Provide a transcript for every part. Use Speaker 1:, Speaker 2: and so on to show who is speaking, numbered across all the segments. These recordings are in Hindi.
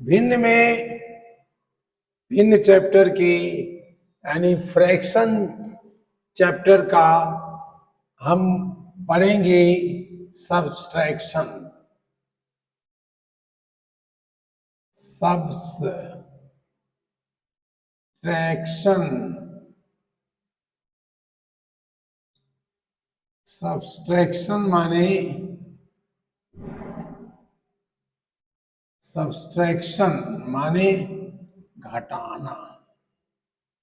Speaker 1: भिन्न में भिन्न चैप्टर की यानी फ्रैक्शन चैप्टर का हम पढ़ेंगे सब्सट्रैक्शन। सब्सट्रैक्शन माने घटाना।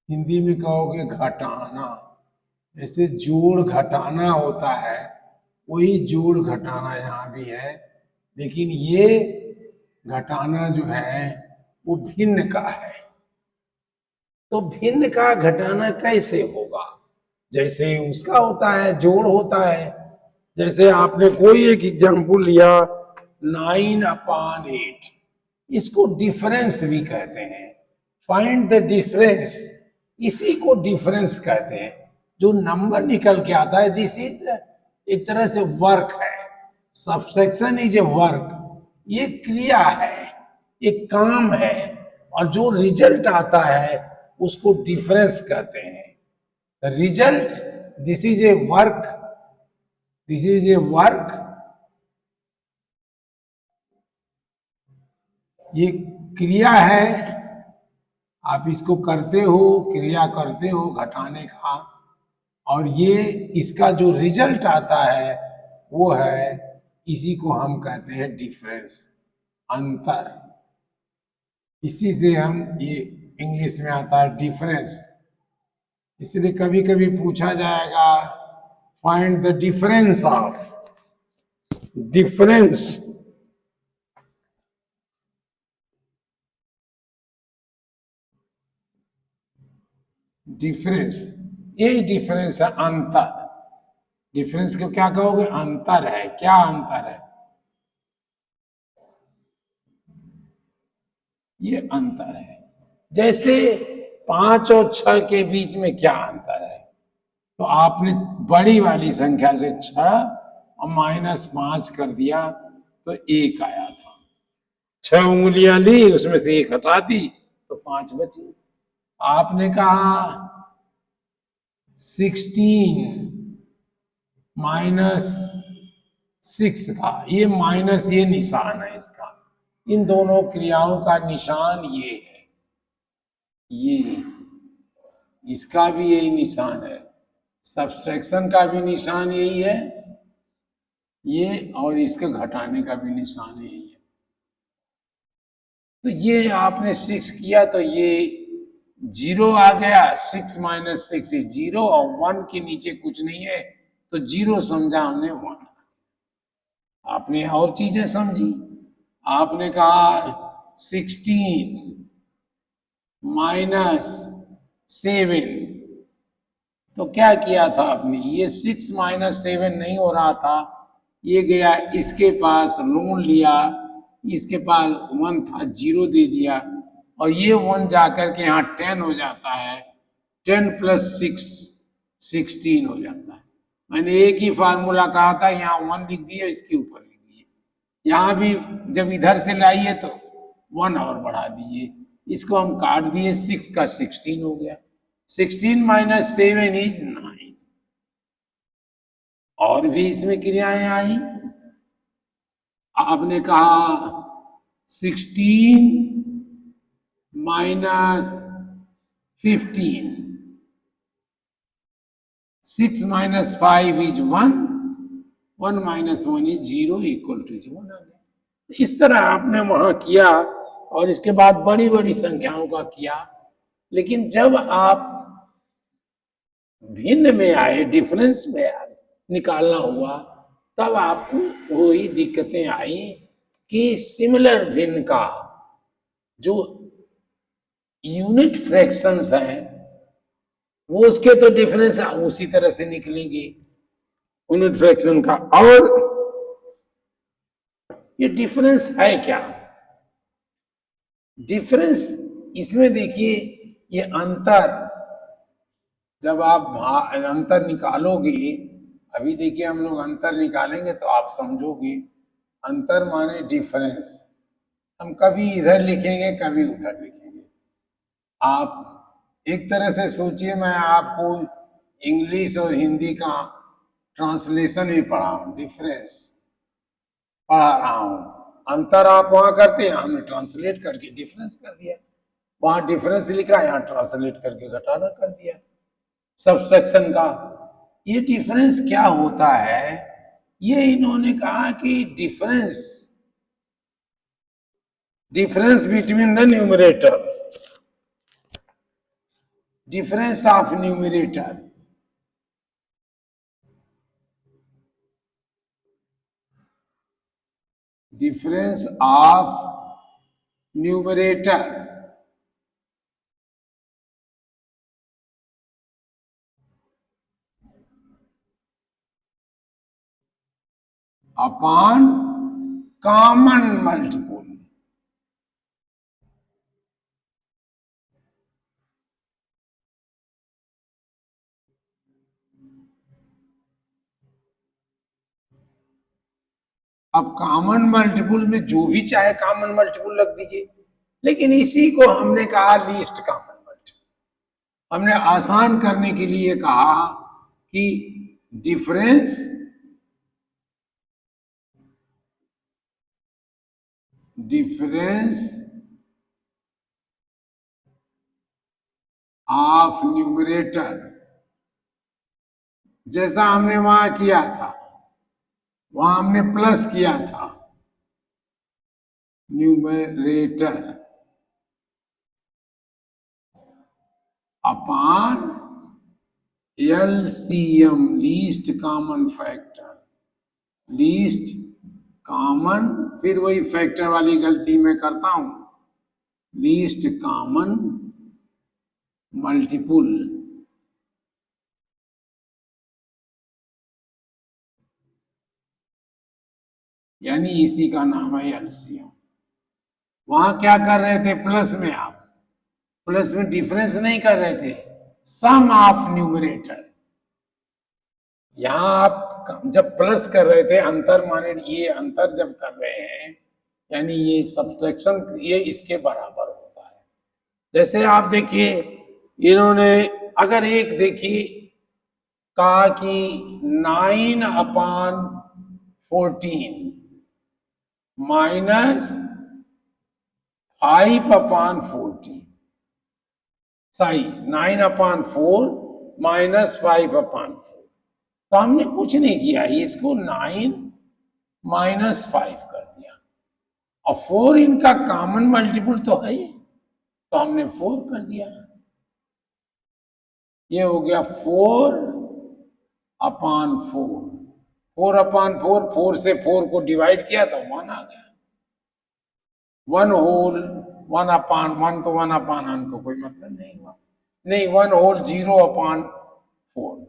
Speaker 1: हिंदी में कहोगे घटाना, जैसे जोड़ घटाना होता है, वही जोड़ घटाना यहाँ भी है, लेकिन ये घटाना जो है वो भिन्न का है। तो भिन्न का घटाना कैसे होगा? जैसे उसका होता है, जोड़ होता है। जैसे आपने कोई एक एग्जाम्पल लिया 9/8, इसको डिफरेंस भी कहते हैं। फाइंड द डिफरेंस, इसी को डिफरेंस कहते हैं। जो नंबर निकल के आता है, दिस इज एक तरह से वर्क है। सब्सट्रैक्शन इज ए वर्क, ये क्रिया है, एक काम है, और जो रिजल्ट आता है उसको डिफरेंस कहते हैं। Result, this is a work, ये क्रिया है, आप इसको करते हो, क्रिया करते हो घटाने का, और ये इसका जो रिजल्ट आता है वो है, इसी को हम कहते हैं डिफरेंस, अंतर। इसी से हम, ये इंग्लिश में आता है डिफरेंस। इसलिए कभी कभी पूछा जाएगा find the difference of, difference difference, यही डिफरेंस है, अंतर। डिफरेंस को क्या कहोगे? अंतर है। क्या अंतर है? ये अंतर है। जैसे 5 और 6 के बीच में क्या अंतर है? तो आपने बड़ी वाली संख्या से 6 और -5 कर दिया तो 1 आया था। 6 उंगलियां ली, उसमें से 1 हटा दी तो 5 बची। आपने कहा 16 -6 का, ये माइनस, ये निशान है इसका। इन दोनों क्रियाओं का निशान ये है, ये, इसका भी यही निशान है, सब्सट्रैक्शन का भी निशान यही है ये, और इसके घटाने का भी निशान यही है। तो ये आपने 6 किया तो ये 0 आ गया, 6 - 6 इज 0, और 1 के नीचे कुछ नहीं है तो 0 समझा हमने 1। आपने और चीजें समझी। आपने कहा 16 -7, तो क्या किया था आपने? ये 6 - 7 नहीं हो रहा था, ये गया इसके पास, लोन लिया, इसके पास 1 था, 0 दे दिया, और ये 1 जाकर के यहाँ 10 हो जाता है। 10 + 6 16 हो जाता है। मैंने एक ही फार्मूला कहा था, यहाँ 1 लिख दिए, इसके ऊपर लिख दिए। यहाँ भी जब इधर से लाइए तो 1 और बढ़ा दीजिए, इसको हम काट दिए, 6 का 16 हो गया। 16 - 7 इज 9। और भी इसमें क्रियाएं आई। आपने कहा 16 - 15, 6 - 5 इज 1, 1 - 1 इज 0, इक्वल टू 1 आ गया। इस तरह आपने वहां किया, और इसके बाद बड़ी बड़ी संख्याओं का किया। लेकिन जब आप भिन्न में आए, डिफरेंस में आए, निकालना हुआ, तब आपको वही दिक्कतें आई कि सिमिलर भिन्न का जो यूनिट फ्रैक्शंस हैं, वो उसके तो डिफरेंस उसी तरह से निकलेंगे यूनिट फ्रैक्शन का। और ये डिफरेंस है क्या? डिफरेंस इसमें देखिए, ये अंतर, जब आप अंतर निकालोगे, अभी देखिए हम लोग अंतर निकालेंगे तो आप समझोगे। अंतर माने डिफरेंस, हम कभी इधर लिखेंगे कभी उधर लिखेंगे। आप एक तरह से सोचिए, मैं आपको इंग्लिश और हिंदी का ट्रांसलेशन भी पढ़ा हूं, डिफरेंस पढ़ा रहा हूं। अंतर आप वहां करते हैं, हमने ट्रांसलेट करके डिफरेंस कर दिया। वहां डिफरेंस लिखा, यहाँ ट्रांसलेट करके घटाना कर दिया सबसेक्शन का। ये डिफरेंस क्या होता है, ये इन्होंने कहा कि difference between the numerator, difference of numerator, difference of numerator upon common multiple. अब कॉमन मल्टीपल में जो भी चाहे कॉमन मल्टीपल रख दीजिए, लेकिन इसी को हमने कहा लीस्ट कॉमन मल्टीपल। हमने आसान करने के लिए कहा कि डिफरेंस ऑफ न्यूमरेटर, जैसा हमने वहां किया था, वहां हमने प्लस किया था, numerator upon LCM, least common factor, least common, फिर वही फैक्टर वाली गलती मैं करता हूं, लीस्ट कॉमन मल्टीपल। यानी इसी का नाम है एलसीएम। वहां क्या कर रहे थे प्लस में, आप प्लस में डिफरेंस नहीं कर रहे थे, सम ऑफ न्यूमरेटर। यहां आप जब प्लस कर रहे थे, अंतर माने ये अंतर जब कर रहे हैं, यानी ये सब्सट्रैक्शन ये इसके बराबर होता है। जैसे आप देखिए, इन्होंने अगर एक देखिए कहा कि 9/14 माइनस 5/14, सही 9/4 माइनस 5/4, तो हमने कुछ नहीं किया, इसको 9 - 5 कर दिया, और 4 इनका कॉमन मल्टीपल तो है ही, तो हमने 4 कर दिया। ये हो गया 4/4, 4/4, 4 से 4 को डिवाइड किया तो 1 आ गया। 1 होल 1/1, तो 1/1 को कोई मतलब नहीं हुआ, नहीं 1 होल 0/4,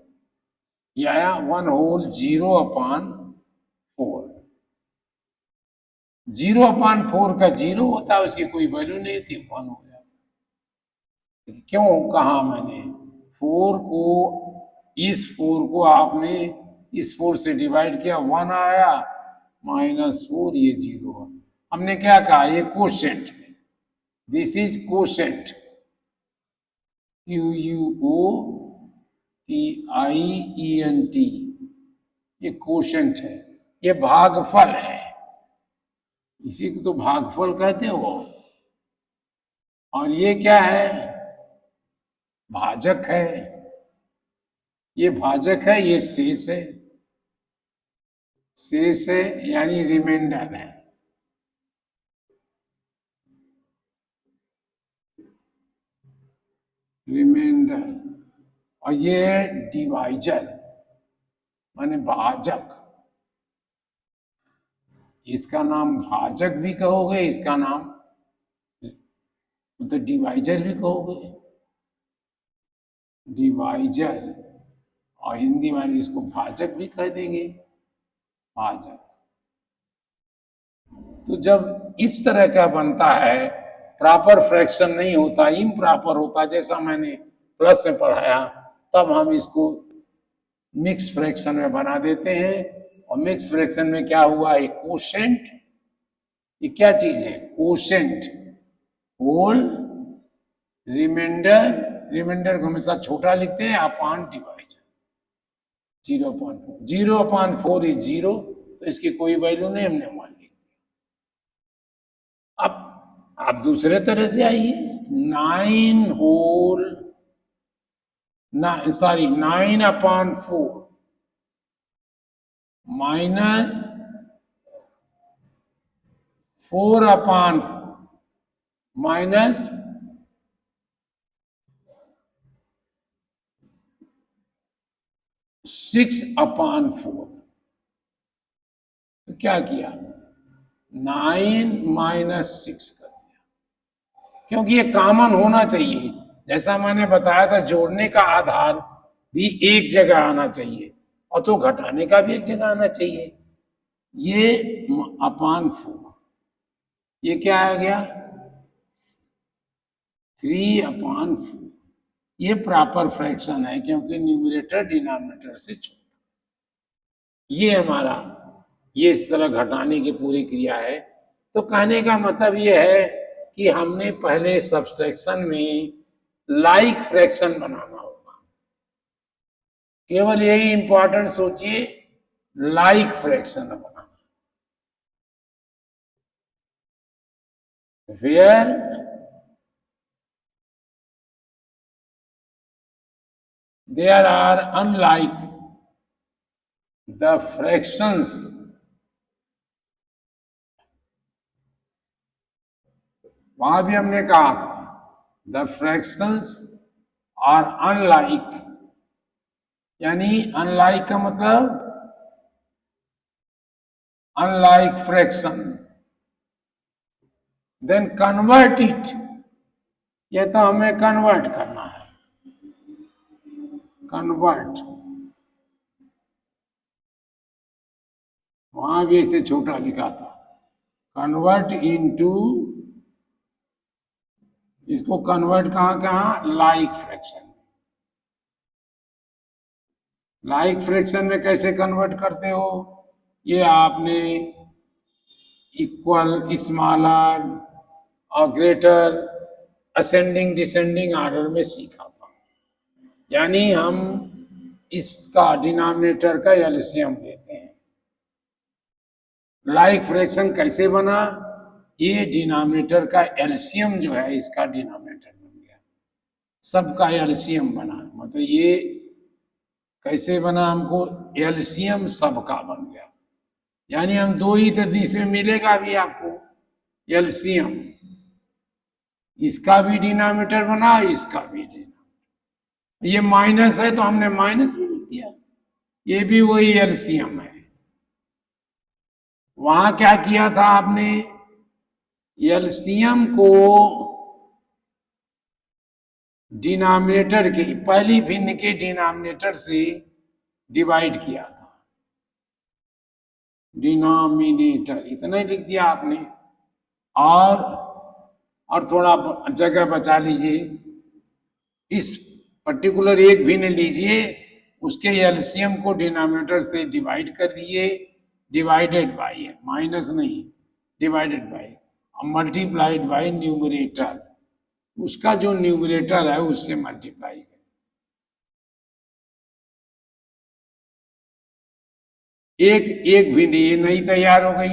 Speaker 1: ये आया 1 होल 0/4। 0/4 का 0 होता है, उसकी कोई वैल्यू नहीं थी, 1 हो जाता। क्यों कहा मैंने, 4 को, इस 4 को आपने इस 4 से डिवाइड किया, 1 आया, -4 ये 0 है। हमने क्या कहा, ये कोशेंट है, दिस इज कोशेंट, QUOTIENT, ये कोशेंट है, ये भागफल है, इसी को तो भागफल कहते हो। और ये क्या है, भाजक है, ये भाजक है, ये शेष है, शेष है यानी रिमाइंडर है। रिमाइंडर, और ये है डिवाइजर माने भाजक। इसका नाम भाजक भी कहोगे, इसका नाम तो डिवाइजर भी कहोगे, डिवाइजर, और हिंदी वाले इसको भाजक भी कह देंगे, भाजक। तो जब इस तरह का बनता है, प्रॉपर फ्रैक्शन नहीं होता, इम्प्रॉपर होता, जैसा मैंने प्लस में पढ़ाया, तब हम इसको मिक्स फ्रैक्शन में बना देते हैं। और मिक्स फ्रैक्शन में क्या हुआ, एक कोशेंट ये क्या चीज है? कोशेंट, होल, रिमाइंडर, रिमाइंडर को हमेशा छोटा लिखते हैं, अपान डिवाइजर 0/4, 0/4 इज 0, तो इसकी कोई वैल्यू नहीं, हमने 1 लिख दिया। अब आप दूसरे तरह से आइए, 9 होल, 9/4 माइनस 4/4 माइनस 6/4। तो क्या किया? 9 - 6 कर दिया, क्योंकि ये कॉमन होना चाहिए। जैसा मैंने बताया था, जोड़ने का आधार भी एक जगह आना चाहिए और तो घटाने का भी एक जगह आना चाहिए। ये /4, ये क्या आ गया? 3/4। ये प्रॉपर फ्रैक्शन है, क्योंकि न्यूमरेटर डिनोमिनेटर से छोटा। ये हमारा, ये इस तरह घटाने की पूरी क्रिया है। तो कहने का मतलब ये है कि हमने पहले सब्सट्रैक्शन में लाइक फ्रैक्शन बनाना होगा। केवल यही इंपॉर्टेंट सोचिए, लाइक फ्रैक्शन बनाना। Where there are unlike the fractions वहां भी हमने कहा था, द फ्रैक्शंस आर अनलाइक, यानी अनलाइक का मतलब unlike fraction, then convert it, ये तो हमें कन्वर्ट करना है। कन्वर्ट, वहां भी ऐसे छोटा लिखा था, कन्वर्ट इनटू, इसको कन्वर्ट कहां कहां? Like fraction. लाइक फ्रैक्शन में कैसे कन्वर्ट करते हो? ये आपने इक्वल, स्मॉलर और ग्रेटर, असेंडिंग डिसेंडिंग ऑर्डर में सीखा था। यानी हम इसका डिनोमिनेटर का एलसीएम लेते हैं। लाइक फ्रैक्शन कैसे बना? ये डिनोमिनेटर का एलसीएम जो है, इसका डिनोमिनेटर बन गया, सबका एलसीएम बना। मतलब ये कैसे बना? हमको एलसीएम सबका बन गया, यानी हम दो ही थे, इसमें मिलेगा भी आपको एलसीएम, इसका भी डिनोमिनेटर बना, इसका भी डिनोमिनेटर। ये माइनस है तो हमने माइनस भी लिख दिया, ये भी वही एलसीएम है। वहां क्या किया था आपने? एलसीएम को डिनोमिनेटर के, पहली भिन्न के डिनोमिनेटर से डिवाइड किया था। डिनोमिनेटर इतना ही लिख दिया आपने, और थोड़ा जगह बचा लीजिए। इस पर्टिकुलर एक भिन्न लीजिए, उसके एलसीएम को डिनोमिनेटर से डिवाइड कर दिए, डिवाइडेड बाय है, माइनस नहीं, divided by, multiplied by numerator, उसका जो न्यूमरेटर है उससे मल्टीप्लाई करें। एक भिन्न ये नई तैयार हो गई।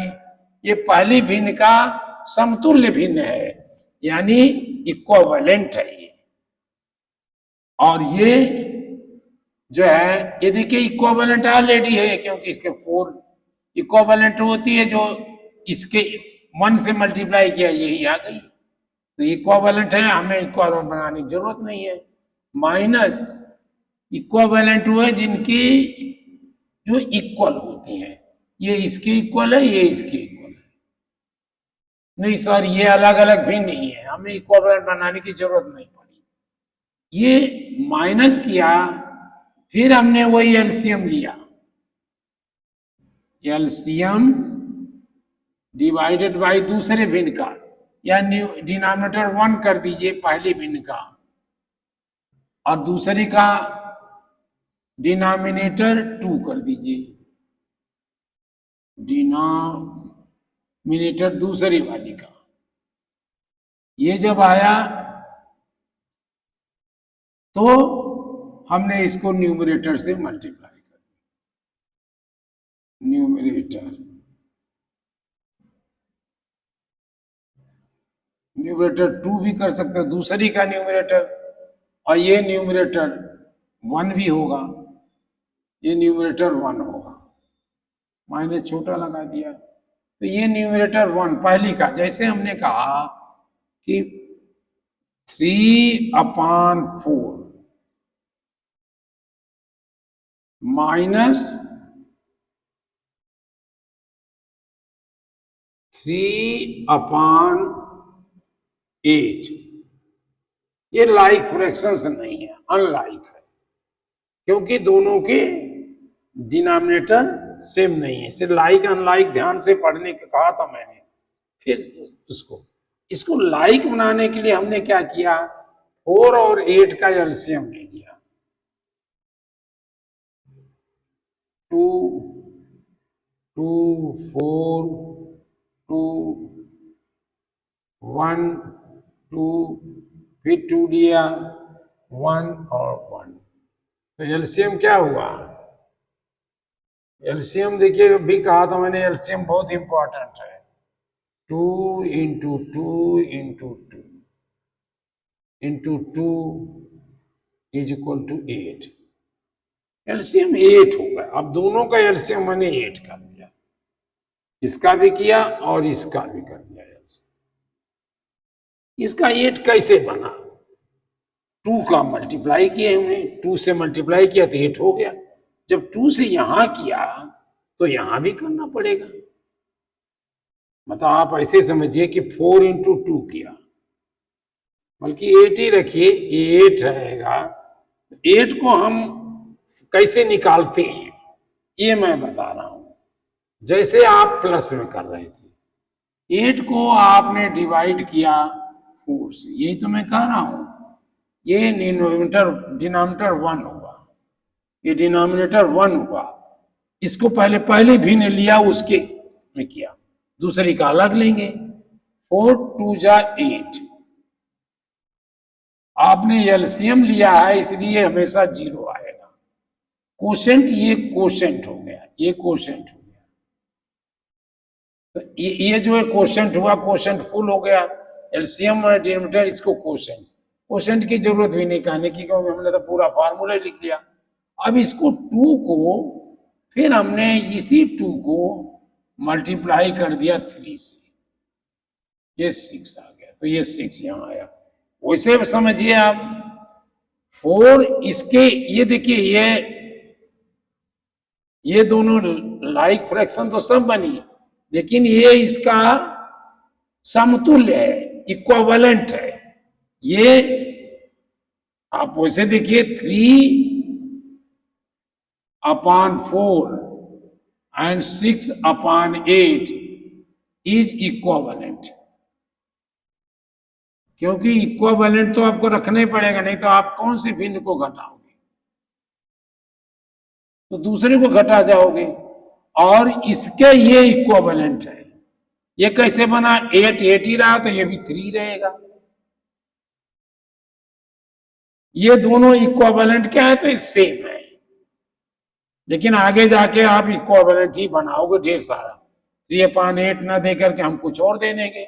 Speaker 1: ये पहली भिन्न का समतुल्य भिन्न है, यानी इक्विवेलेंट है ये। और ये जो है, ये देखिए इक्विवेलेंट ऑलरेडी है, क्योंकि इसके 4 इक्विवेलेंट होती है, जो इसके 1 से मल्टीप्लाई किया, यही आ गई। तो इक्विवेलेंट है, हमें इक्विवेलेंट बनाने की जरूरत नहीं है। माइनस इक्विवेलेंट हुए जिनकी जो इक्वल होती हैं, ये इसके इक्वल है, ये इसके इक्वल है। नहीं सर, ये अलग अलग भी नहीं है, हमें इक्विवेलेंट बनाने की जरूरत नहीं पड़ी। ये माइनस किया, फिर हमने वही एलसीएम लिया, एलसीएम डिवाइडेड बाय दूसरे भिन्न का, या डिनोमिनेटर 1 कर दीजिए पहली भिन्न का, और दूसरी का डिनोमिनेटर 2 कर दीजिए। डिनोमिनेटर दूसरी वाली का, ये जब आया तो हमने इसको न्यूमरेटर से मल्टीप्लाई कर दिया। न्यूमरेटर 2 भी कर सकते हो, दूसरी का न्यूमरेटर, और ये न्यूमरेटर 1 भी होगा, ये न्यूमरेटर 1 होगा, माइनस छोटा लगा दिया, तो ये न्यूमरेटर 1 पहली का, जैसे हमने कहा कि 3/4 माइनस 3/8, ये लाइक फ्रैक्शंस नहीं है, अनलाइक है, क्योंकि दोनों के डिनोमिनेटर सेम नहीं है। सिर्फ लाइक अनलाइक ध्यान से पढ़ने का कहा था मैंने। फिर इसको लाइक बनाने के लिए हमने क्या किया, 4 और 8 का एलसीएम ले लिया, 2 2 4 2 1 2, फिर 2 लिया, 1 और 1, तो एलसीएम क्या हुआ, एलसीएम देखिए अभी कहा था मैंने, एलसीएम बहुत इंपॉर्टेंट है। 2 into 2 into 2 into 2 is equal to 8, LCM 8 होगा। अब दोनों का एलसीएम मैंने 8 कर दिया, इसका भी किया और इसका भी कर दिया एलसीएम। इसका 8 कैसे बना, 2 का मल्टीप्लाई किया हमने, 2 से मल्टीप्लाई किया तो 8 हो गया। जब 2 से यहां किया तो यहां भी करना पड़ेगा, मतलब आप ऐसे समझिए कि 4 इंटू 2 किया, बल्कि 8 ही रखिए, 8 रहेगा। 8 को हम कैसे निकालते हैं ये मैं बता रहा हूं, जैसे आप प्लस में कर रहे थे, 8 को आपने डिवाइड किया 4 से, यही तो मैं कह रहा हूं, ये डिनोमिनेटर 1 हुआ, ये डिनोमिनेटर 1 हुआ, इसको पहले भिन्न लिया, उसके में किया, दूसरी का अलग लेंगे, 4 2 जा 8, आपने एलसीएम लिया है इसलिए हमेशा 0 आएगा। कोशेंट, ये कोशेंट हो गया, ये कोशेंट हो गया, तो ये जो है कोशेंट हुआ, कोशेंट फुल हो गया, एलसीएम और डिनोमिनेटर, इसको कोशेंट, कोशेंट की जरूरत भी नहीं कहने की, क्योंकि हमने तो पूरा फार्मूला लिख लिया। अब इसको 2 को फिर हमने इसी 2 को मल्टीप्लाई कर दिया 3 से, ये 6 आ गया, तो ये 6 यहां आया। वैसे समझिए आप, 4 इसके, ये देखिए ये दोनों लाइक फ्रैक्शन तो सब बनी, लेकिन ये इसका समतुल्य है, इक्विवेलेंट है। ये आप वैसे देखिए 3/4 एंड 6/8 इज इक्विवेलेंट, क्योंकि इक्विवेलेंट तो आपको रखना ही पड़ेगा, नहीं तो आप कौन से भिन्न को घटाओगे, तो दूसरे को घटा जाओगे, और इसके ये इक्विवेलेंट है। ये कैसे बना, 8 8 ही रहा तो ये भी 3 रहेगा, ये दोनों इक्विवेलेंट क्या है, तो ये सेम है, लेकिन आगे जाके आप इक्विवेलेंट ही बनाओगे ढेर सारा। 3/8 ना दे करके हम कुछ और दे देंगे,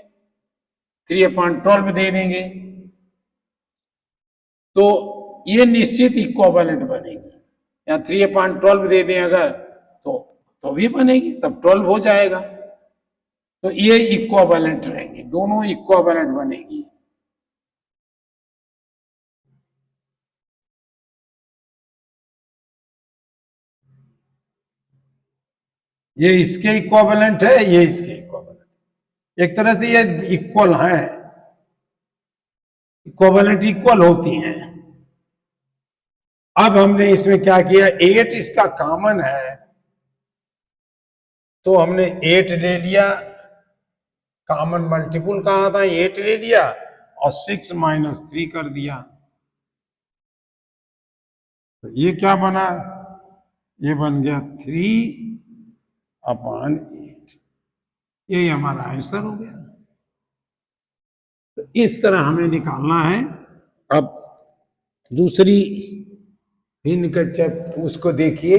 Speaker 1: 3/12 दे देंगे, तो ये निश्चित इक्विवेलेंट बनेगी, या 3/12 दे दें अगर तो भी बनेगी, तब 12 हो जाएगा, तो ये इक्विवेलेंट रहेंगे, दोनों इक्विवेलेंट बनेगी। ये इसके इक्विवेलेंट है, ये इसके इक्विवेलेंट, एक तरह से ये इक्वल है, इक्विवेलेंट इक्वल होती हैं। अब हमने इसमें क्या किया, 8 इसका कॉमन है, तो हमने 8 ले लिया, कॉमन मल्टीपल कहा था, 8 ले लिया और 6 - 3 कर दिया, तो ये क्या बना, ये बन गया 3/8। यही हमारा आंसर हो गया। तो इस तरह हमें निकालना है। अब दूसरी भिन्न का चैप्टर उसको देखिए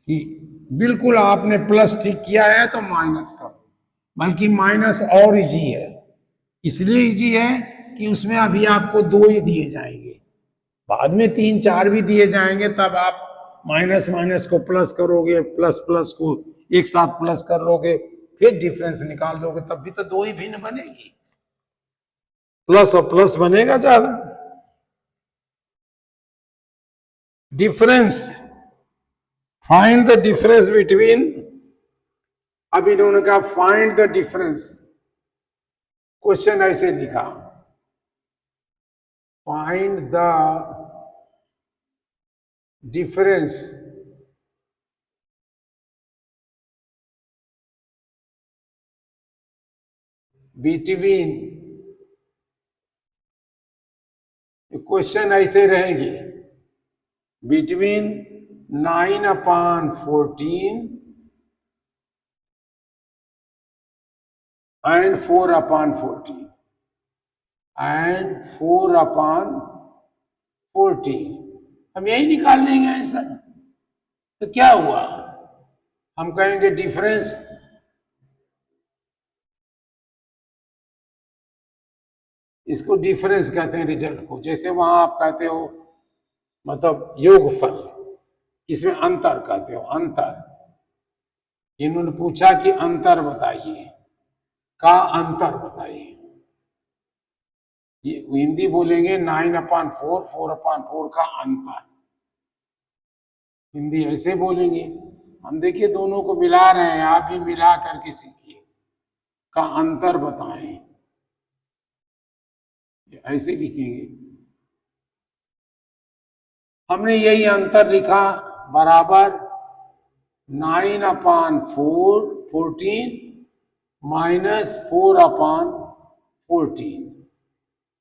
Speaker 1: कि बिल्कुल आपने प्लस ठीक किया है तो माइनस करो, बल्कि माइनस और इजी है। इसलिए इजी है कि उसमें अभी आपको 2 ही दिए जाएंगे, बाद में 3 4 भी दिए जाएंगे, तब आप माइनस माइनस को प्लस करोगे, प्लस प्लस को एक साथ प्लस कर लोगे, फिर डिफरेंस निकाल दोगे, तब भी तो 2 ही भिन्न बनेगी। प्लस और प्लस बनेगा ज्यादा। Difference, find the difference between, अब इन्होंने कहा फाइंड द डिफरेंस। क्वेश्चन ऐसे लिखा, find the difference between, question ऐसे रहेंगे, बिटवीन 9/14 and 4/14 and 4/14। हम यही निकाल देंगे आंसर। तो क्या हुआ, हम कहेंगे डिफरेंस, इसको डिफरेंस कहते हैं रिजल्ट को। जैसे वहां आप कहते हो मतलब योगफल, इसमें अंतर कहते हो, अंतर। इन्होंने पूछा कि अंतर बताइए, का अंतर बताइए, ये हिंदी बोलेंगे 9/4 4/4 का अंतर, हिंदी ऐसे बोलेंगे। हम देखिए दोनों को मिला रहे हैं, आप भी मिला करके सीखिए, का अंतर बताएं, ऐसे लिखेंगे। हमने यही अंतर लिखा, बराबर 9/14 माइनस 4/14।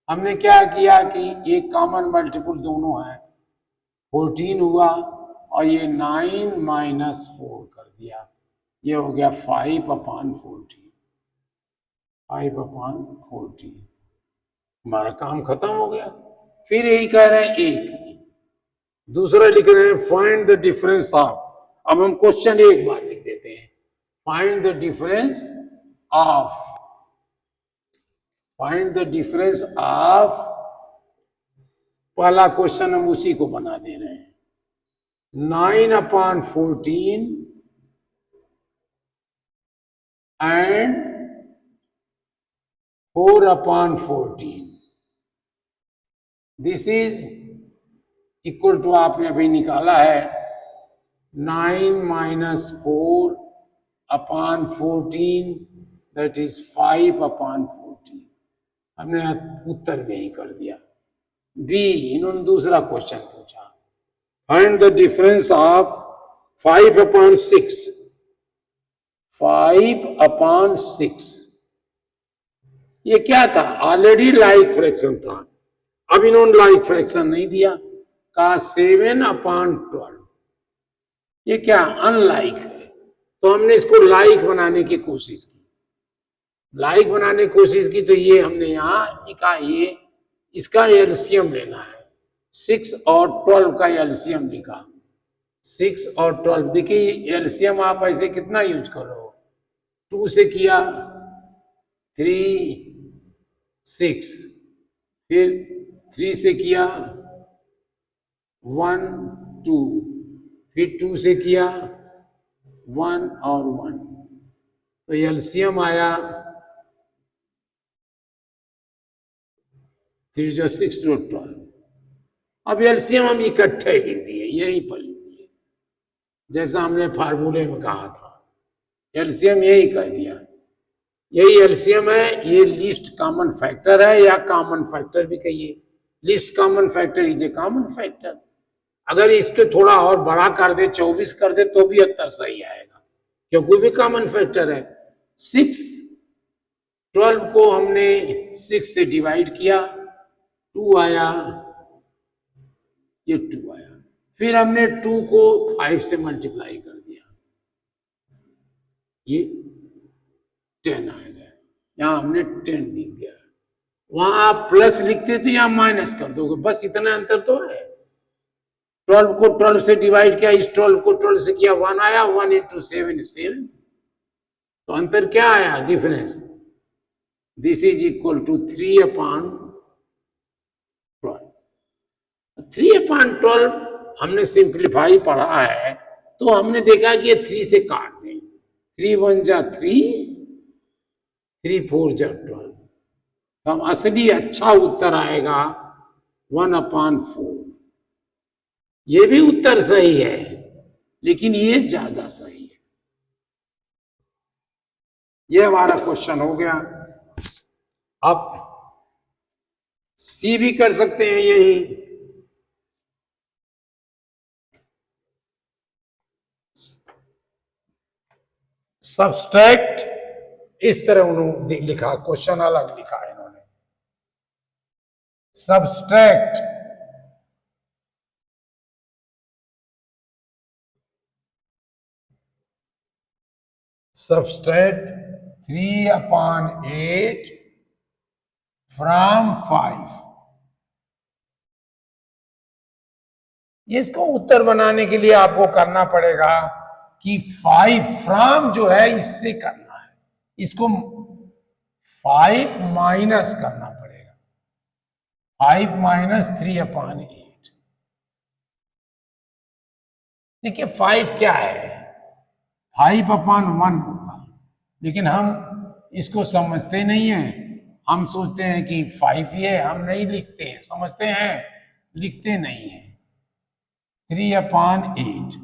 Speaker 1: हमने क्या किया कि एक कॉमन मल्टीपल दोनों है, 14 हुआ, और ये 9 माइनस 4 कर दिया, ये हो गया 5/14। 5/14 हमारा काम खत्म हो गया। फिर यही कह रहे हैं एक, दूसरा लिख रहे हैं फाइंड द डिफरेंस ऑफ। अब हम क्वेश्चन एक बार लिख देते हैं, find the difference of, find the difference of, पहला क्वेश्चन हम उसी को बना दे रहे हैं, 9/14 and 4/14। This is equal to, आपने अभी निकाला है 9 माइनस 4/14, दैट इज 5/14। हमने उत्तर में ही कर दिया। बी, इन्होंने दूसरा क्वेश्चन पूछा, फाइंड द डिफरेंस ऑफ 5/6, 5/6। ये क्या था, ऑलरेडी लाइक फ्रैक्शन था, अब इन्होंने लाइक फ्रैक्शन नहीं दिया, कहा 7/12। ये क्या अनलाइक है, तो हमने इसको लाइक बनाने की कोशिश की, लाइक बनाने की कोशिश की, तो ये हमने यहां लिखा, ये इसका एलसीएम लेना है, 6 और 12 का एलसीएम लिखा, 6 और 12। देखिए एलसीएम आप ऐसे कितना यूज करो, 2 से किया 3 6, फिर 3 से किया 1 2, फिर 2 से किया 1 और 1, तो एलसीएम आया 3 जो 6 2 12। अब एलसीएम हम इकट्ठे लिख दिए, यही पर लिख दिए, जैसा हमने फार्मूले में कहा था, एलसीएम यही कह दिया, यही एलसीएम है। ये लीस्ट कॉमन फैक्टर है, या कॉमन फैक्टर भी कहिए, least common factor is a common factor. अगर इसके थोड़ा और बड़ा कर दे, 24 कर दे, तो भी उत्तर सही आएगा, क्योंकि भी कॉमन फैक्टर है। 6 12 को हमने 6 से डिवाइड किया, 2 आया, ये 2 आया, फिर हमने 2 को 5 से मल्टीप्लाई कर दिया, ये 10 आएगा, यहां हमने 10 लिख दिया। वहां आप प्लस लिखते थे, यहां माइनस कर दोगे, बस इतना अंतर तो है। 12 को 12 से डिवाइड किया, इस 12 को 12 से किया, 1 आया, 1 इंटू 7 इज 7। तो अंतर क्या आया, difference, this is equal to 3/12। 3/12 हमने सिंप्लीफाई पढ़ा है, तो हमने देखा कि ये 3 से काट दें, 3 1 जा 3, 3 4 जा 12। तो हम असली अच्छा उत्तर आएगा 1/4। ये भी उत्तर सही है, लेकिन ये ज्यादा सही है। ये हमारा क्वेश्चन हो गया। अब सी भी कर सकते हैं यही। सब्सट्रैक्ट, इस तरह उन्होंने लिखा, क्वेश्चन अलग लिखा है इन्होंने। Subtract subtract 3/8 from 5। इसको उत्तर बनाने के लिए आपको करना पड़ेगा कि 5 फ्रॉम जो है इससे करना है, इसको 5 माइनस करना पड़ेगा, 5 माइनस 3/8। देखिए 5 क्या है, 5/1 होगा, लेकिन हम इसको समझते नहीं है। हम सोचते हैं कि 5 ही है, हम नहीं लिखते हैं, समझते हैं, लिखते नहीं है। 3/8,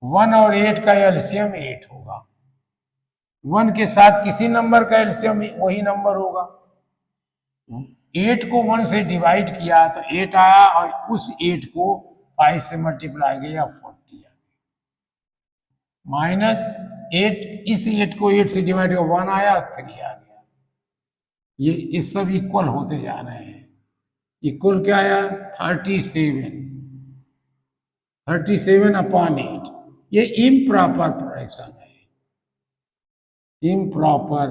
Speaker 1: 1 और 8 का एलसीएम 8 होगा। 1 के साथ किसी नंबर का एलसीएम वही नंबर होगा। 8 को 1 से डिवाइड किया तो 8 आया, और उस 8 को 5 से मल्टीप्लाई किया 40 आ गया। माइनस 8, इस 8 को 8 से डिवाइड किया 1 आया, 3 आ गया। ये सब इक्वल होते जा रहे हैं। इक्वल क्या आया, 37/8। ये इम्प्रॉपर फ्रैक्शन है, इम्प्रॉपर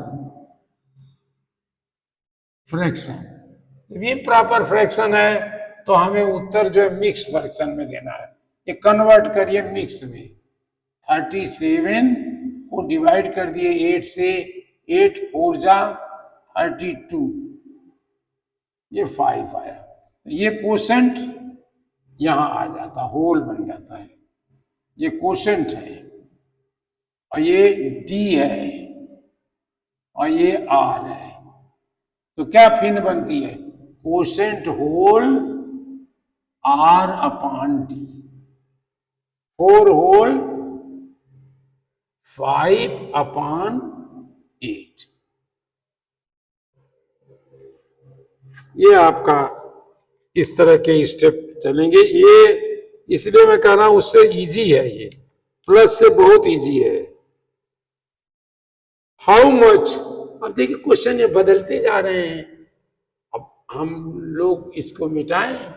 Speaker 1: फ्रैक्शन। जब इम्प्रॉपर फ्रैक्शन है तो हमें उत्तर जो है मिक्स फ्रैक्शन में देना है। ये कन्वर्ट करिए मिक्स में। 37 को डिवाइड कर दिए 8 से, 8 4 जा 32, ये 5 आया। तो ये क्वोशेंट यहां आ जाता, होल बन जाता है, ये क्वोशेंट है, और ये डी है, और ये आर है। तो क्या फिन बनती है, क्वोशेंट होल R/D, 4 होल 5/8। ये आपका इस तरह के स्टेप चलेंगे। ये इसलिए मैं कह रहा हूं उससे इजी है, ये प्लस से बहुत इजी है। हाउ मच, अब देखिए क्वेश्चन ये बदलते जा रहे हैं, अब हम लोग इसको मिटाएं,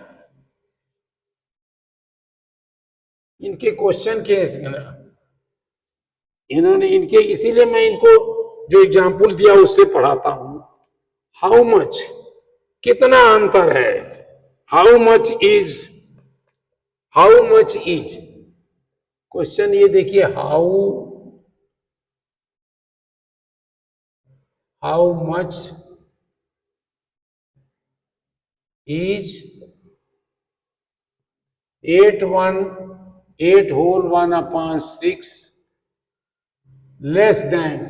Speaker 1: इनके क्वेश्चन के इन्होंने इनके, इसीलिए मैं इनको जो एग्जाम्पल दिया उससे पढ़ाता हूं। हाउ मच, कितना अंतर है, how much is, how much is, question ये देखिए, how much is 8 whole 1/6 less than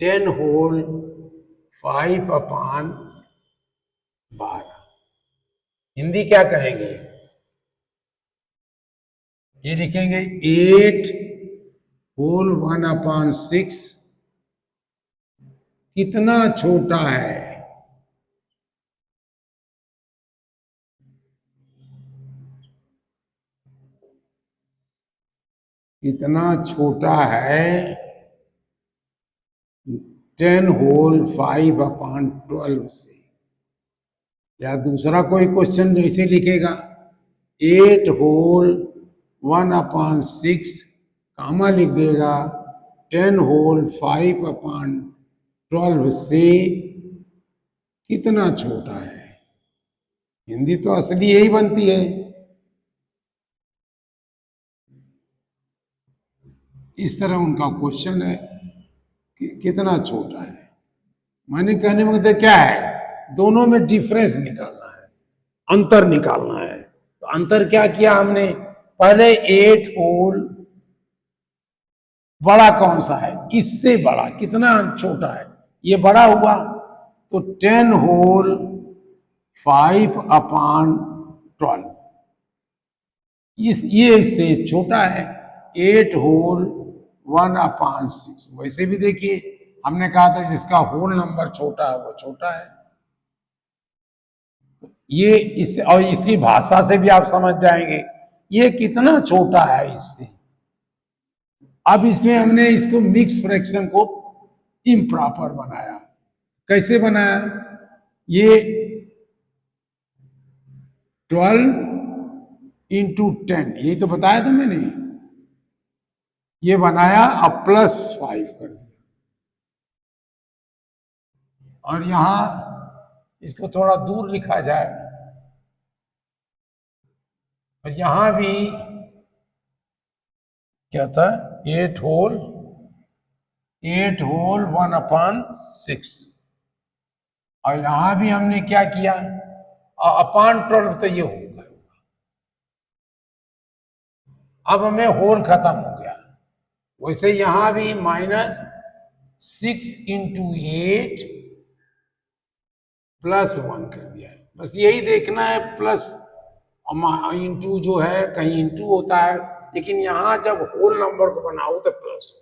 Speaker 1: 10 whole 5/12। Hindi क्या कहेंगे, ये लिखेंगे 8 होल 1/6 कितना छोटा है, कितना छोटा है 10 होल 5/12 से। या दूसरा कोई क्वेश्चन जैसे लिखेगा 8 होल 1/6 कामा लिख देगा 10 होल 5/12 से कितना छोटा है। हिंदी तो असली यही बनती है। इस तरह उनका क्वेश्चन है कि कितना छोटा है। मैंने कहने में मतलब क्या है, दोनों में डिफरेंस निकालना है, अंतर निकालना है। तो अंतर क्या किया हमने, पहले 8 होल बड़ा कौन सा है, इससे बड़ा कितना छोटा है, ये बड़ा हुआ। तो 10 होल 5/12 ये इससे छोटा है। 8 होल 1/6 वैसे भी देखिए हमने कहा था जिसका होल नंबर छोटा है वो छोटा है। ये इस और इसकी भाषा से भी आप समझ जाएंगे ये कितना छोटा है इससे। अब इसमें हमने इसको मिक्स फ्रैक्शन को इम्प्रॉपर बनाया। कैसे बनाया, ये 12 इंटू 10 यही तो बताया था मैंने, ये बनाया अब +5 कर दिया। और यहां इसको थोड़ा दूर लिखा जाए और यहां भी क्या था 8 होल 1/6 और यहां भी हमने क्या किया /12 तो ये होगा। अब हमें होल खत्म हो गया। वैसे यहां भी -6 इंटू 8 +1 कर दिया है। बस यही देखना है, प्लस इंटू जो है कहीं इंटू होता है, लेकिन यहां जब होल नंबर को बनाओ तो प्लस हो।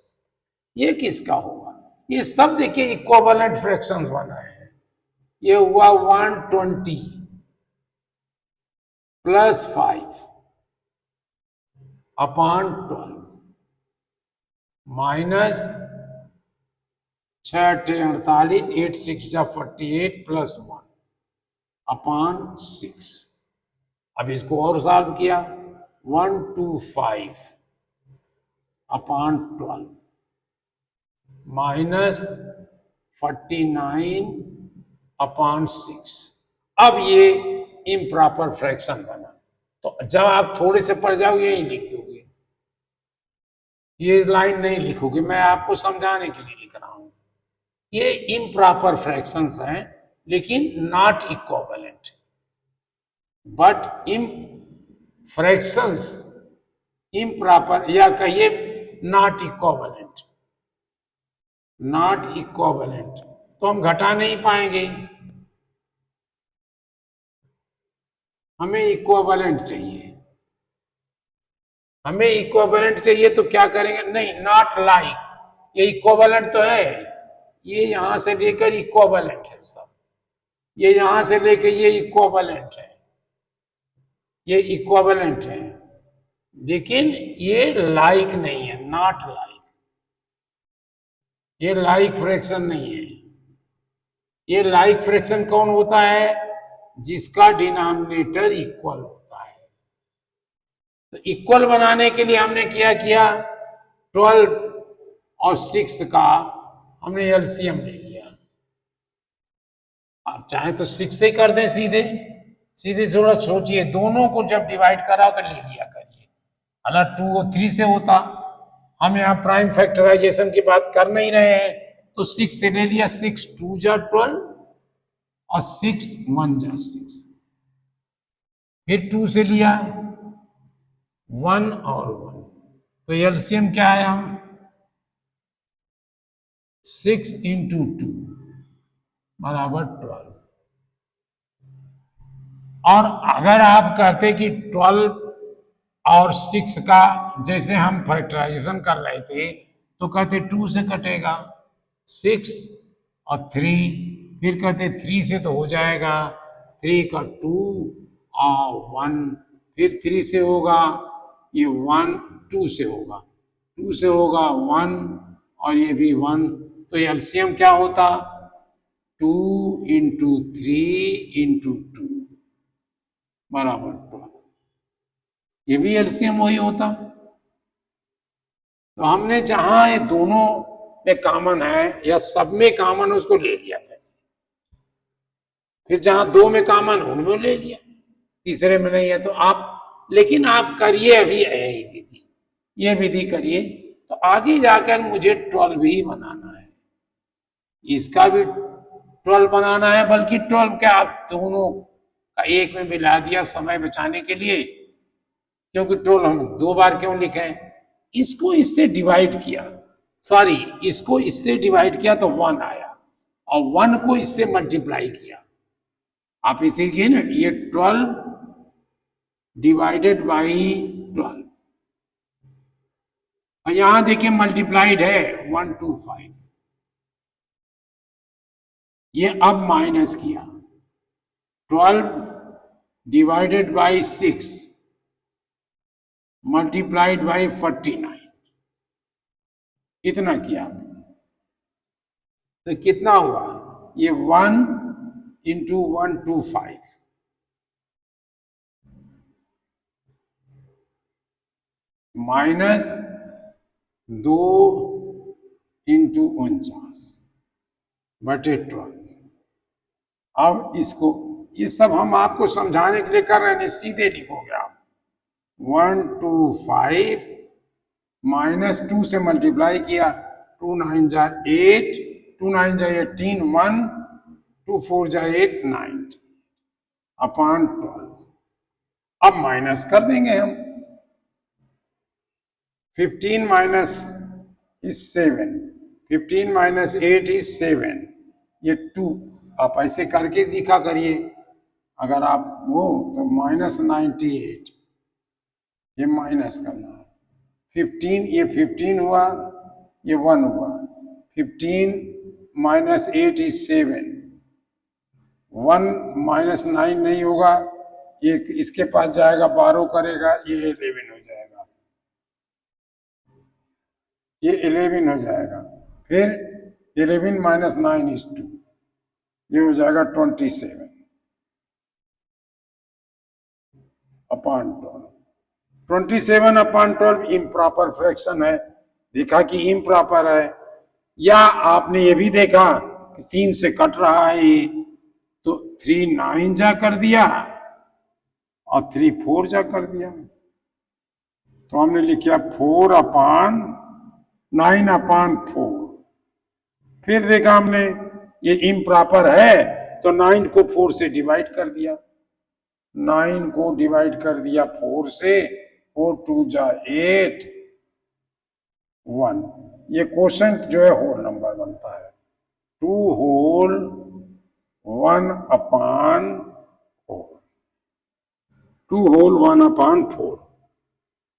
Speaker 1: ये किसका होगा, ये सब देखिए इक्विवेलेंट फ्रैक्शंस बनाए हैं। ये हुआ 120 +5/12 माइनस 6×8 8 6 48 +1/6। अब इसको और सॉल्व किया 125/12 -49/6। अब ये इम्प्रॉपर फ्रैक्शन बना। तो जब आप थोड़े से पढ़ जाओ यही लिख दोगे, ये लाइन नहीं लिखोगे, मैं आपको समझाने के लिए लिख रहा हूं। ये इम्प्रॉपर फ्रैक्शंस हैं लेकिन not equivalent, but in fractions improper या कहिए नॉट इक्विवेलेंट, नॉट इक्विवेलेंट तो हम घटा नहीं पाएंगे, हमें इक्विवेलेंट चाहिए। हमें इक्विवेलेंट चाहिए तो क्या करेंगे, नहीं नॉट लाइक, ये इक्विवेलेंट तो है, ये यहां से लेकर इक्विवेलेंट है सब, ये यहां से लेकर ये इक्विवेलेंट है, ये इक्विवेलेंट है, लेकिन ये लाइक नहीं है, नॉट लाइक, ये लाइक फ्रैक्शन नहीं है। ये लाइक फ्रैक्शन कौन होता है, जिसका डिनोमिनेटर इक्वल होता है। तो इक्वल बनाने के लिए हमने क्या किया, 12 और 6 का हमने एलसीएम ले लिया। आप चाहे तो 6 से कर दें सीधे सीधे, थोड़ा सोचिए, दोनों को जब डिवाइड करा तो ले लिया करिए, अगर 2 और 3 से होता, हम यहाँ प्राइम फैक्टराइजेशन की बात कर नहीं रहे हैं, तो 6 से ले लिया, 6 2 जा 12 और 6 1 जा 6, फिर 2 से लिया 1 और 1, तो एलसीएम क्या आया 6 इंटू 2 बराबर 12। और अगर आप कहते कि 12 और 6 का जैसे हम फैक्टराइजेशन कर रहे थे तो कहते 2 से कटेगा 6 और 3, फिर कहते 3 से तो हो जाएगा 3 का 2 और 1, फिर 3 से होगा ये 1, 2 से होगा 2 से होगा 1 और ये भी 1, तो एलसीएम क्या होता 2 इंटू 3 इंटू 2 बराबर 12। ये भी एलसीएम वही होता। तो हमने जहां ये दोनों में कॉमन है या सब में कॉमन उसको ले लिया था, फिर जहां दो में कॉमन उनमें ले लिया, तीसरे में नहीं है तो आप, लेकिन आप करिए अभी यही विधि, ये विधि करिए तो आगे जाकर मुझे 12 ही बनाना है, इसका भी 12 बनाना है, बल्कि 12 क्या आप दोनों का एक में मिला दिया समय बचाने के लिए, क्योंकि 12 हम 2 बार क्यों लिखे, इसको इससे डिवाइड किया, सॉरी इसको इससे डिवाइड किया तो 1 आया, और 1 को इससे मल्टीप्लाई किया। आप इसे किए ना, ये 12 डिवाइडेड बाई 12, और यहां देखिए मल्टीप्लाइड है 125, ये अब माइनस किया, 12 डिवाइडेड बाई 6 मल्टीप्लाइड बाई 49, इतना किया। तो कितना हुआ, ये 1 इंटू 125 माइनस 2 इंटू 49 बटे 12। अब इसको, ये सब हम आपको समझाने के लिए कर रहे हैं, सीधे लिखोगे आप 125 माइनस 2 से मल्टीप्लाई किया, 2 9 जा 8, 2 9 जा 18, 1 2 4 जा 8 9 अपॉन 12। अब माइनस कर देंगे हम, 15 माइनस इज 7, 15 माइनस 8 इज 7, ये 2, आप ऐसे करके दिखा करिए, अगर आप वो तो माइनस 98, ये माइनस करना है, 15 ये 15 हुआ, ये 1 हुआ, 15 माइनस 8 इज 7, 1 माइनस 9 नहीं होगा, ये इसके पास जाएगा 12 करेगा, ये 11 हो जाएगा, ये 11 हो जाएगा, फिर 11 माइनस 9 इज 2, ये हो जाएगा 27 अपॉन 12। 27 अपॉन 12 इम्प्रॉपर फ्रैक्शन है, देखा कि इम्प्रॉपर है, या आपने ये भी देखा कि 3 से कट रहा है ये, तो 3 9 जा कर दिया और 3 4 जा कर दिया, तो हमने लिखा 4 अपॉन 9 अपॉन 4। फिर देखा हमने ये इम्प्रॉपर है, तो 9 को 4 से डिवाइड कर दिया, 9 को डिवाइड कर दिया 4 से, 4 2 जा 8 1, ये क्वोशंट जो है होल नंबर बनता है, 2 होल 1 अपॉन 4, 2 होल 1 अपॉन 4,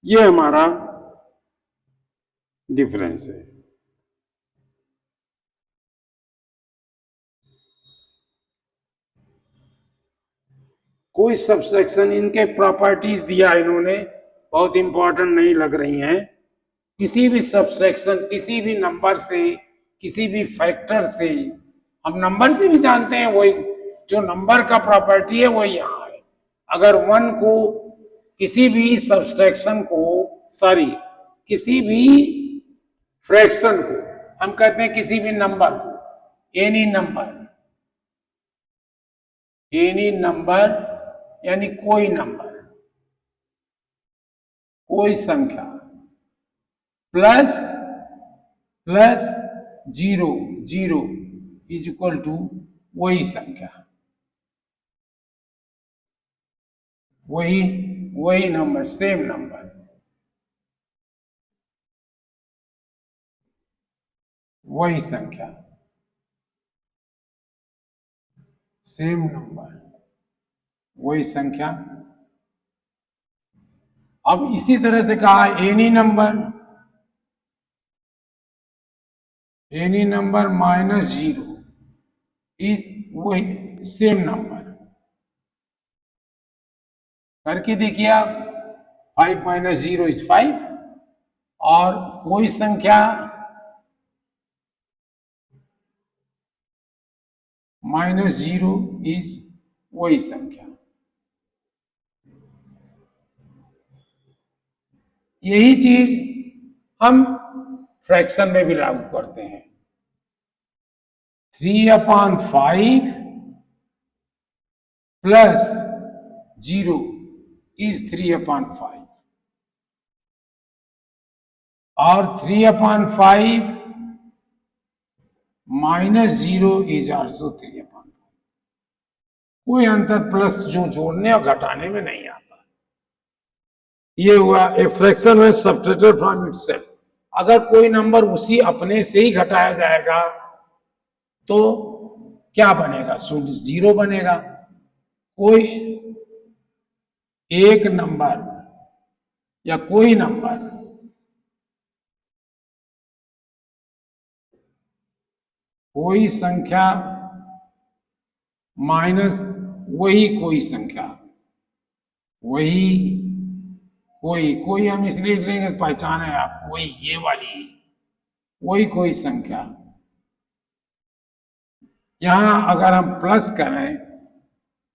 Speaker 1: ये हमारा डिफरेंस है। कोई सब्सट्रैक्शन, इनके प्रॉपर्टीज दिया इन्होंने, बहुत इंपॉर्टेंट नहीं लग रही हैं, किसी भी सब्सट्रैक्शन किसी भी नंबर से, किसी भी फैक्टर से, हम नंबर से भी जानते हैं, वही जो नंबर का प्रॉपर्टी है वही यहाँ है। अगर 1 को किसी भी सब्सट्रैक्शन को, सॉरी किसी भी फ्रैक्शन को, हम कहते हैं किसी भी नंबर को, एनी नंबर यानी कोई नंबर, कोई संख्या प्लस 0 0 इज इक्वल टू वही संख्या, वही नंबर, सेम नंबर, वही संख्या, सेम नंबर, वही संख्या। अब इसी तरह से कहा एनी नंबर माइनस 0 इज वही सेम नंबर, करके देखिए आप, 5 माइनस 0 इज 5, और कोई संख्या माइनस 0 इज वही संख्या। यही चीज हम फ्रैक्शन में भी लागू करते हैं। 3/5 प्लस 0 इज 3/5 और 3/5 माइनस 0 इज आल्सो 3/5। कोई अंतर प्लस जो जोड़ने और घटाने में नहीं आता। ये हुआ ए फ्रैक्शन में सबट्रैक्टेड फ्रॉम इटसेल्फ। अगर कोई नंबर उसी अपने से ही घटाया जाएगा तो क्या बनेगा? 0 बनेगा। कोई एक नंबर या कोई नंबर कोई संख्या माइनस वही कोई संख्या, वही कोई कोई हम इसलिए लिख लेंगे पहचान है आप, वही ये वाली वही कोई संख्या। यहां अगर हम प्लस करें,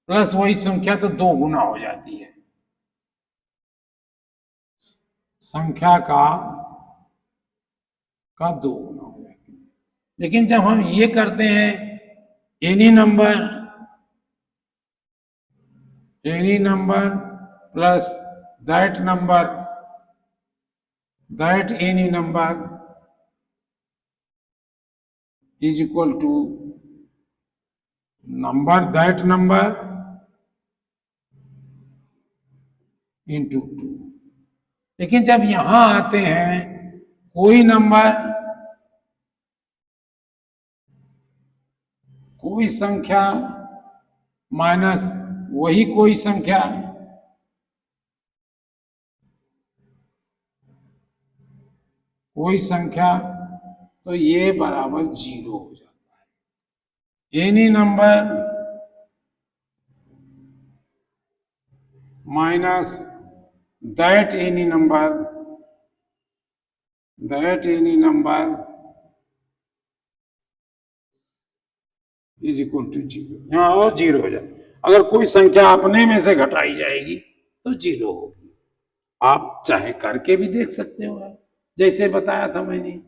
Speaker 1: प्लस वही संख्या तो 2 गुना हो जाती है संख्या का 2 गुना हो जाती है। लेकिन जब हम ये करते हैं any number plus that any number is equal to that number into 2। लेकिन जब यहां आते हैं कोई नंबर कोई संख्या माइनस वही कोई संख्या, कोई संख्या, तो ये बराबर 0 हो जाता है। Any number minus that any number is equal to 0। यहां और 0 हो जाए। अगर कोई संख्या अपने में से घटाई जाएगी तो 0 होगी। आप चाहे करके भी देख सकते हो, जैसे बताया था मैंने।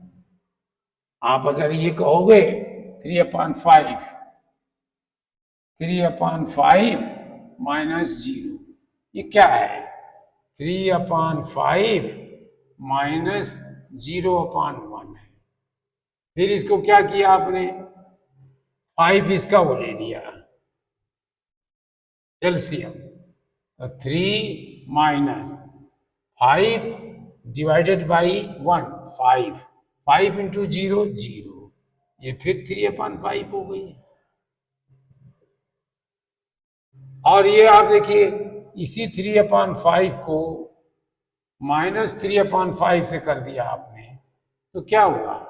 Speaker 1: आप अगर ये कहोगे 3/5 माइनस 0, ये क्या है? 3/5 माइनस 0/1 है। फिर इसको क्या किया आपने? 5 इसका वो ले लिया एलसीएम, तो 3 माइनस 5 डिवाइडेड बाई 1 5 इंटू 0 0, ये फिर 3/5 हो गई। और ये आप देखिए इसी 3/5 को माइनस 3/5 से कर दिया आपने, तो क्या हुआ?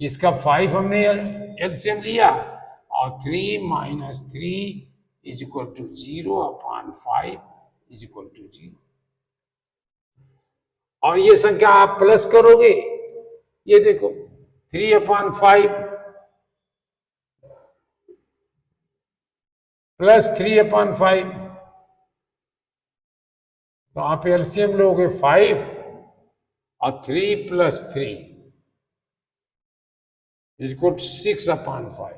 Speaker 1: इसका 5 हमने एलसीएम लिया और 3 minus 3 is equal to 0/5 is equal to 0। और ये संख्या आप प्लस करोगे, ये देखो 3/5 प्लस 3/5, तो आप एलसीएम लोगे 5 और 3 प्लस 3 इज इक्वल टू 6/5।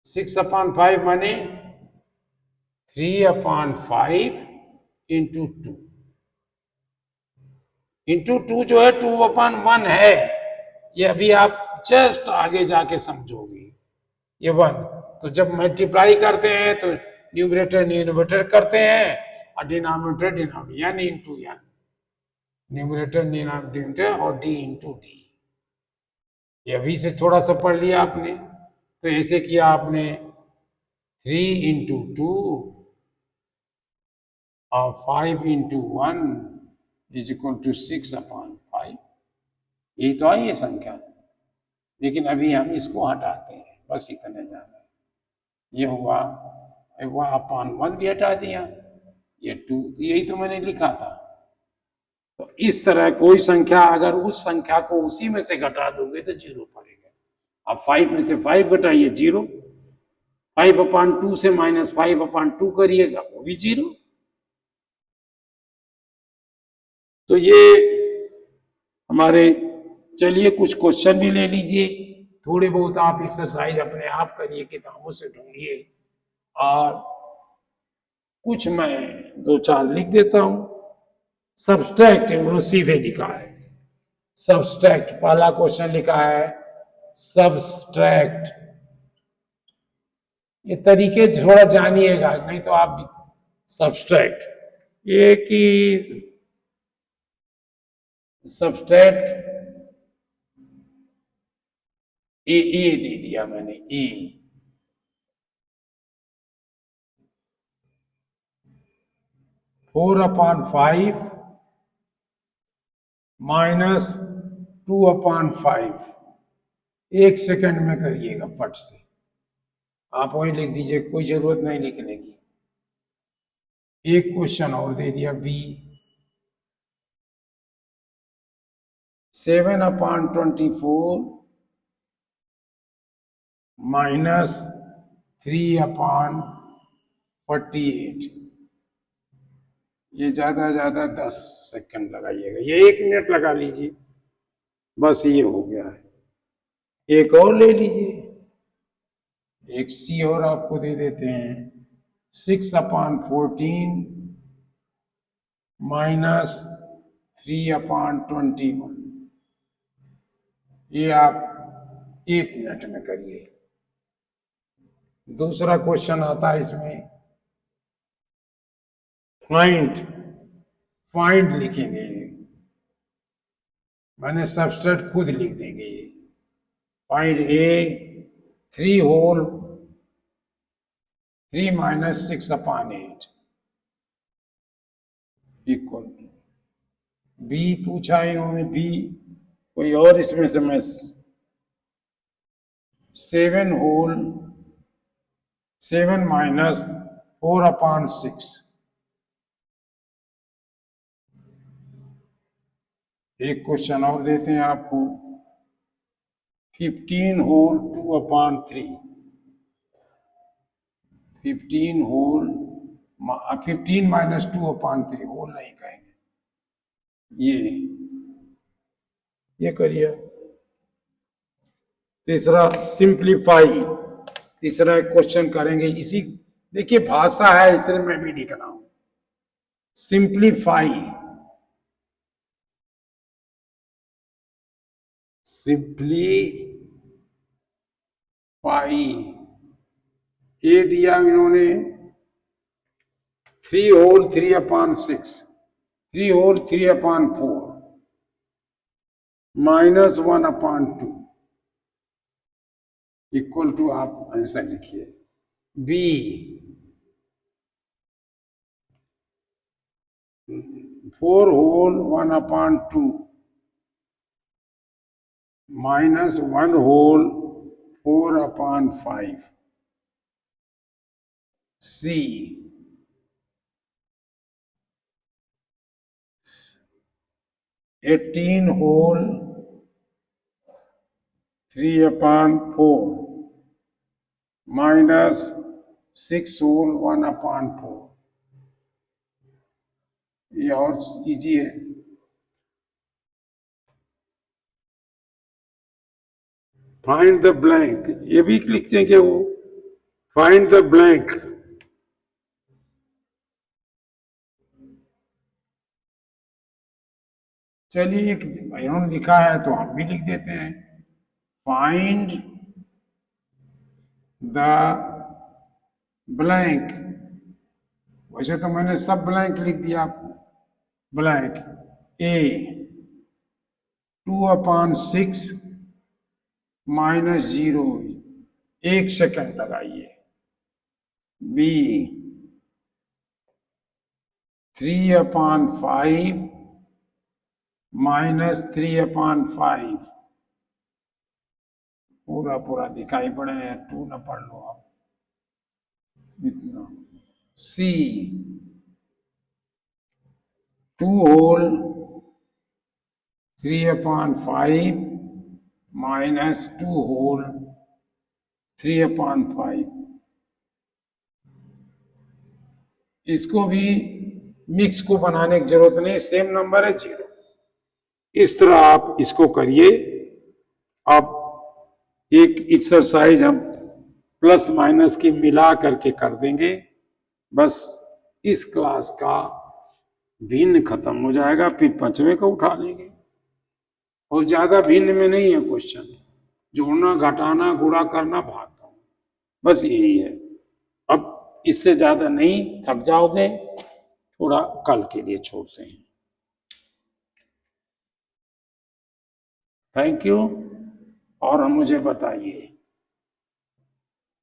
Speaker 1: 6/5 माने 3/5 इंटू 2 इंटू 2 जो है 2/1 है। ये अभी आप जस्ट आगे जाके समझोगे। ये 1, तो जब मल्टीप्लाई करते हैं तो न्यूमरेटर डिनोमिनेटर करते हैं और डिनोमिनेटर डिनोमिनेटर, यानी इंटू यानी न्यूमरेटर डिनोमिनेटर और डी इंटू डी। ये अभी से थोड़ा सा पढ़ लिया आपने। तो ऐसे किया आपने 3 इंटू 2 और 5 इंटू 1 इज इक्वल टू 6/5। यही तो आई ये संख्या। लेकिन अभी हम इसको हटाते हैं, बस इतने जाना। ये हुआ 1/1 भी हटा दिया, ये 2, यही तो मैंने लिखा था। तो इस तरह कोई संख्या अगर उस संख्या को उसी में से घटा दोगे तो 0 पड़ेगा। अब 5 में से 5 घटाइए 0, 5/2 से -5/2 करिएगा वो भी 0। तो ये हमारे, चलिए कुछ क्वेश्चन भी ले लीजिए, थोड़े बहुत आप एक्सरसाइज अपने आप करिए, किताबों से ढूंढिए, और कुछ मैं 2-4 लिख देता हूं। सब्सट्रैक्ट इन्होंने सीधे लिखा है, सब्सट्रैक्ट पहला क्वेश्चन लिखा है सब्सट्रैक्ट। ये तरीके थोड़ा जानिएगा, नहीं तो आप सब्सट्रैक्ट, ये कि सब्सट्रैक्ट ए दे दिया मैंने, ए 4/5 -2/5, 1 सेकंड में करिएगा फट से, आप वही लिख दीजिए, कोई जरूरत नहीं लिखने की। एक क्वेश्चन और दे दिया बी, 7/24 -3/48, ये ज्यादा 10 सेकंड लगाइएगा, ये 1 मिनट लगा लीजिए, बस ये हो गया है। एक और ले लीजिए, एक सी और आपको दे देते हैं, 6/14 -3/21, ये आप 1 मिनट में करिए। दूसरा क्वेश्चन आता है इसमें, फाइंड लिखेंगे, मैंने सबस्ट्रेट खुद लिख देंगे, ये find a 3 -6/8 equal to b पूछा इन्होंने, बी कोई और इसमें से मैं 7 -4/6, एक क्वेश्चन और देते हैं आपको, 15 2/3, 15 -2/3, होल नहीं कहेंगे, ये करिए। तीसरा सिंप्लीफाई, तीसरा क्वेश्चन करेंगे इसी, देखिए भाषा है इसलिए मैं भी लिख रहा हूं, सिंप्लीफाई, ये दिया इन्होंने 3/3/6, 3/3/4 -1/2 इक्वल टू, आप आंसर लिखिए बी 4/1/2 -1/4/5, सी 18/3/4 -6/1/4, ये और इजी है। फाइंड द ब्लैंक, ये भी लिखते हैं कि वो फाइंड द ब्लैंक, चलिए एक इन्होंने लिखा है तो हम भी लिख देते हैं, फाइंड द ब्लैंक, वैसे तो मैंने सब ब्लैंक लिख दिया आपको, ब्लैंक ए 2/6 -0, 1 सेकंड लगाइए, बी 3/5 -3/5, पूरा दिखाई पड़े, 2 न पढ़ लो आप इतना, सी 2/3/5 -2 होल 3/5। इसको भी मिक्स को बनाने की जरूरत नहीं, सेम नंबर है 0। इस तरह आप इसको करिए। अब एक एक्सरसाइज हम प्लस माइनस की मिला करके कर देंगे, बस इस क्लास का भिन्न खत्म हो जाएगा, फिर पांचवें को उठा लेंगे। और ज्यादा भिन्न में नहीं है क्वेश्चन, जोड़ना घटाना गुणा करना भाग करना, बस यही है। अब इससे ज्यादा नहीं, थक जाओगे, थोड़ा कल के लिए छोड़ते हैं। Thank you. और मुझे बताइए।